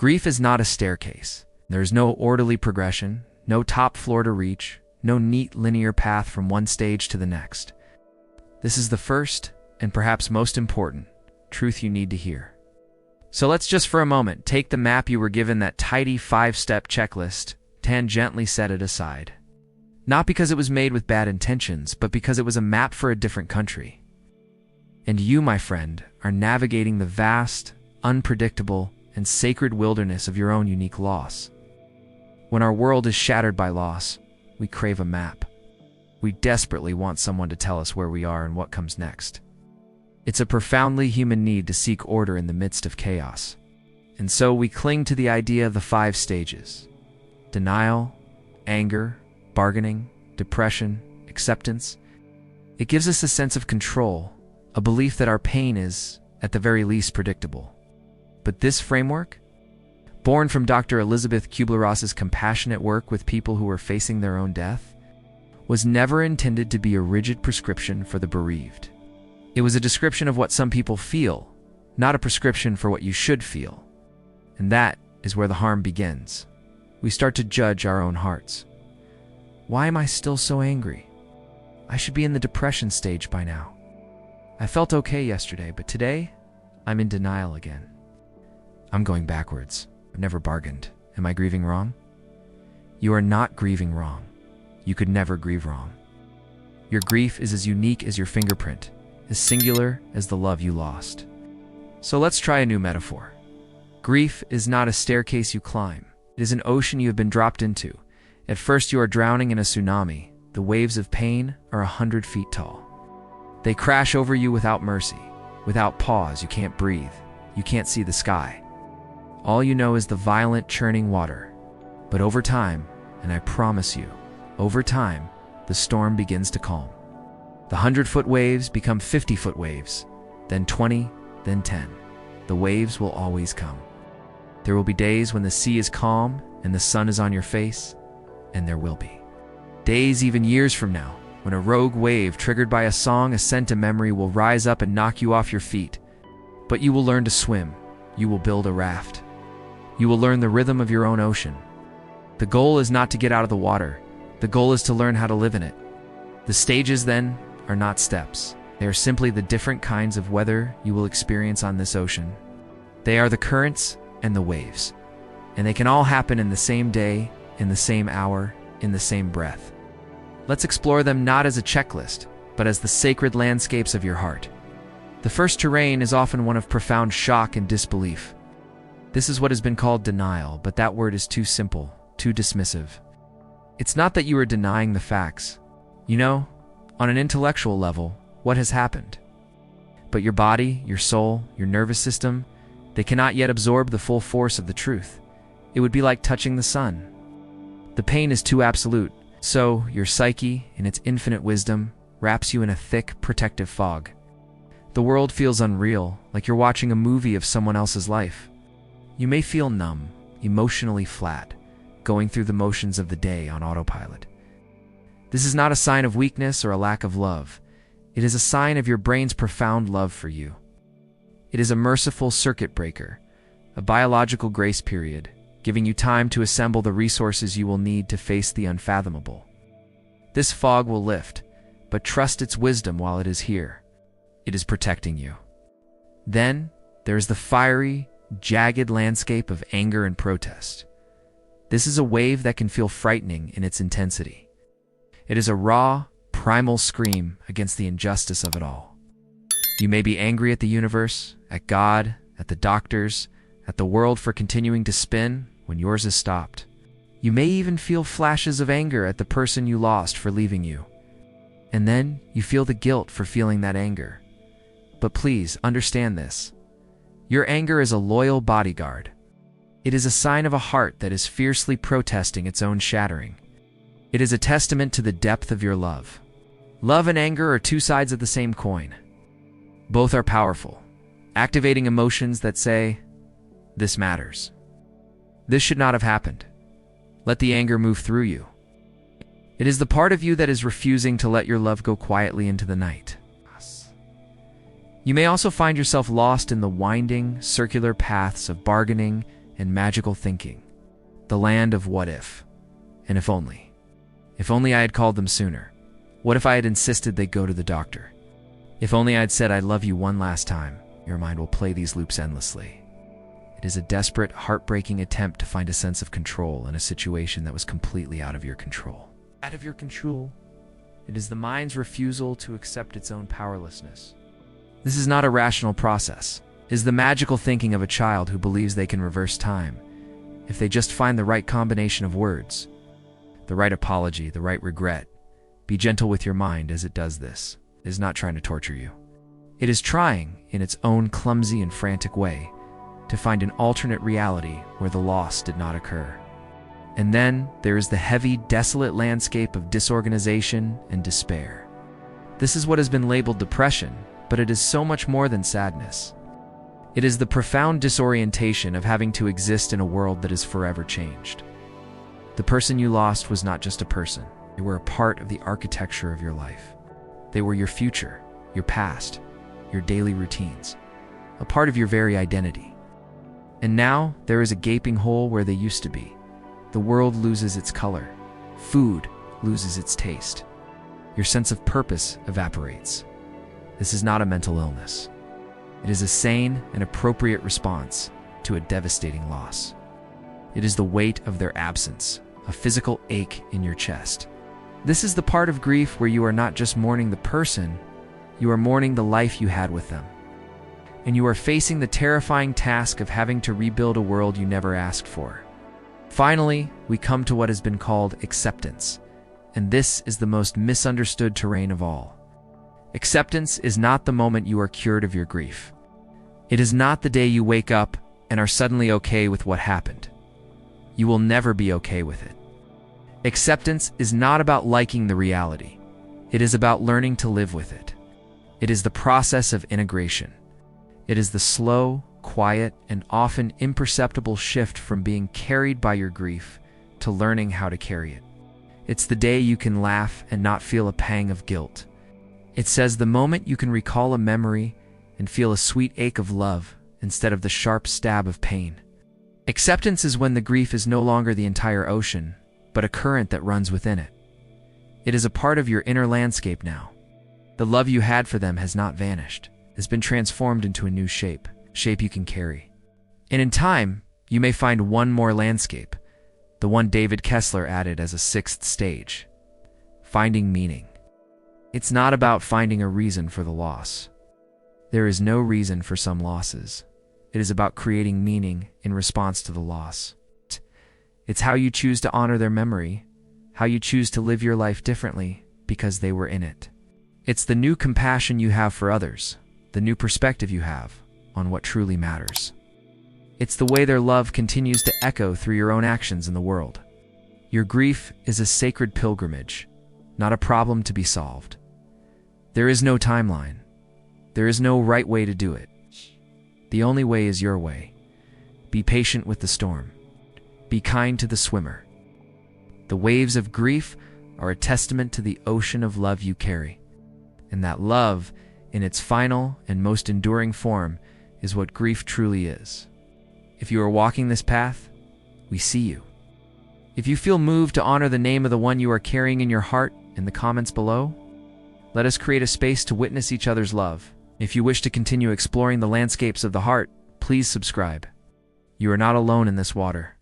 Grief is not a staircase. There is no orderly progression, no top floor to reach, no neat linear path from one stage to the next. This is the first, and perhaps most important, truth you need to hear. So let's just for a moment take the map you were given, that tidy 5-step checklist, tangentially set it aside. Not because it was made with bad intentions, but because it was a map for a different country. And you, my friend, are navigating the vast, unpredictable, and sacred wilderness of your own unique loss. When our world is shattered by loss, we crave a map. We desperately want someone to tell us where we are and what comes next. It's a profoundly human need to seek order in the midst of chaos. And so we cling to the idea of the 5 stages: denial, anger, bargaining, depression, acceptance. It gives us a sense of control, a belief that our pain is, at the very least, predictable. But this framework, born from Dr. Elizabeth Kübler-Ross's compassionate work with people who were facing their own death, was never intended to be a rigid prescription for the bereaved. It was a description of what some people feel, not a prescription for what you should feel. And that is where the harm begins. We start to judge our own hearts. Why am I still so angry? I should be in the depression stage by now. I felt okay yesterday, but today, I'm in denial again. I'm going backwards. I've never bargained. Am I grieving wrong? You are not grieving wrong. You could never grieve wrong. Your grief is as unique as your fingerprint, as singular as the love you lost. So let's try a new metaphor. Grief is not a staircase you climb. It is an ocean you have been dropped into. At first you are drowning in a tsunami. The waves of pain are 100 feet tall. They crash over you without mercy. Without pause, you can't breathe. You can't see the sky. All you know is the violent, churning water. But over time, and I promise you, over time, the storm begins to calm. The 100-foot waves become 50-foot waves, then 20, then 10. The waves will always come. There will be days when the sea is calm and the sun is on your face, and there will be days, even years from now, when a rogue wave triggered by a song, a scent, a memory will rise up and knock you off your feet. But you will learn to swim. You will build a raft. You will learn the rhythm of your own ocean. The goal is not to get out of the water. The goal is to learn how to live in it. The stages, then, are not steps. They are simply the different kinds of weather you will experience on this ocean. They are the currents and the waves. And they can all happen in the same day, in the same hour, in the same breath. Let's explore them not as a checklist, but as the sacred landscapes of your heart. The first terrain is often one of profound shock and disbelief. This is what has been called denial, but that word is too simple, too dismissive. It's not that you are denying the facts. You know, on an intellectual level, what has happened? But your body, your soul, your nervous system, they cannot yet absorb the full force of the truth. It would be like touching the sun. The pain is too absolute, so your psyche, in its infinite wisdom, wraps you in a thick, protective fog. The world feels unreal, like you're watching a movie of someone else's life. You may feel numb, emotionally flat, going through the motions of the day on autopilot. This is not a sign of weakness or a lack of love. It is a sign of your brain's profound love for you. It is a merciful circuit breaker, a biological grace period, giving you time to assemble the resources you will need to face the unfathomable. This fog will lift, but trust its wisdom while it is here. It is protecting you. Then, there is the fiery, jagged landscape of anger and protest. This is a wave that can feel frightening in its intensity. It is a raw, primal scream against the injustice of it all. You may be angry at the universe, at God, at the doctors, at the world for continuing to spin when yours is stopped. You may even feel flashes of anger at the person you lost for leaving you. And then you feel the guilt for feeling that anger. But please understand this. Your anger is a loyal bodyguard. It is a sign of a heart that is fiercely protesting its own shattering. It is a testament to the depth of your love. Love and anger are two sides of the same coin. Both are powerful, activating emotions that say, "This matters. This should not have happened." Let the anger move through you. It is the part of you that is refusing to let your love go quietly into the night. You may also find yourself lost in the winding, circular paths of bargaining and magical thinking, the land of what if, and if only. If only I had called them sooner. What if I had insisted they go to the doctor? If only I'd said I love you one last time. Your mind will play these loops endlessly. It is a desperate, heartbreaking attempt to find a sense of control in a situation that was completely out of your control. Out of your control? It is the mind's refusal to accept its own powerlessness. This is not a rational process. It is the magical thinking of a child who believes they can reverse time if they just find the right combination of words, the right apology, the right regret. Be gentle with your mind as it does this. It is not trying to torture you. It is trying, in its own clumsy and frantic way, to find an alternate reality where the loss did not occur. And then there is the heavy, desolate landscape of disorganization and despair. This is what has been labeled depression, but it is so much more than sadness. It is the profound disorientation of having to exist in a world that is forever changed. The person you lost was not just a person. They were a part of the architecture of your life. They were your future, your past, your daily routines, a part of your very identity. And now there is a gaping hole where they used to be. The world loses its color. Food loses its taste. Your sense of purpose evaporates. This is not a mental illness. It is a sane and appropriate response to a devastating loss. It is the weight of their absence, a physical ache in your chest. This is the part of grief where you are not just mourning the person, you are mourning the life you had with them. And you are facing the terrifying task of having to rebuild a world you never asked for. Finally, we come to what has been called acceptance, and this is the most misunderstood terrain of all. Acceptance is not the moment you are cured of your grief. It is not the day you wake up and are suddenly okay with what happened. You will never be okay with it. Acceptance is not about liking the reality. It is about learning to live with it. It is the process of integration. It is the slow, quiet, and often imperceptible shift from being carried by your grief to learning how to carry it. It's the day you can laugh and not feel a pang of guilt. It says the moment you can recall a memory and feel a sweet ache of love instead of the sharp stab of pain. Acceptance is when the grief is no longer the entire ocean, but a current that runs within it. It is a part of your inner landscape now. The love you had for them has not vanished. It has been transformed into a new shape you can carry. And in time, you may find one more landscape, the one David Kessler added as a sixth stage: finding meaning. It's not about finding a reason for the loss. There is no reason for some losses. It is about creating meaning in response to the loss. It's how you choose to honor their memory, how you choose to live your life differently because they were in it. It's the new compassion you have for others, the new perspective you have on what truly matters. It's the way their love continues to echo through your own actions in the world. Your grief is a sacred pilgrimage, not a problem to be solved. There is no timeline. There is no right way to do it. The only way is your way. Be patient with the storm. Be kind to the swimmer. The waves of grief are a testament to the ocean of love you carry. And that love, in its final and most enduring form, is what grief truly is. If you are walking this path, we see you. If you feel moved to honor the name of the one you are carrying in your heart, in the comments below, let us create a space to witness each other's love. If you wish to continue exploring the landscapes of the heart, please subscribe. You are not alone in this water.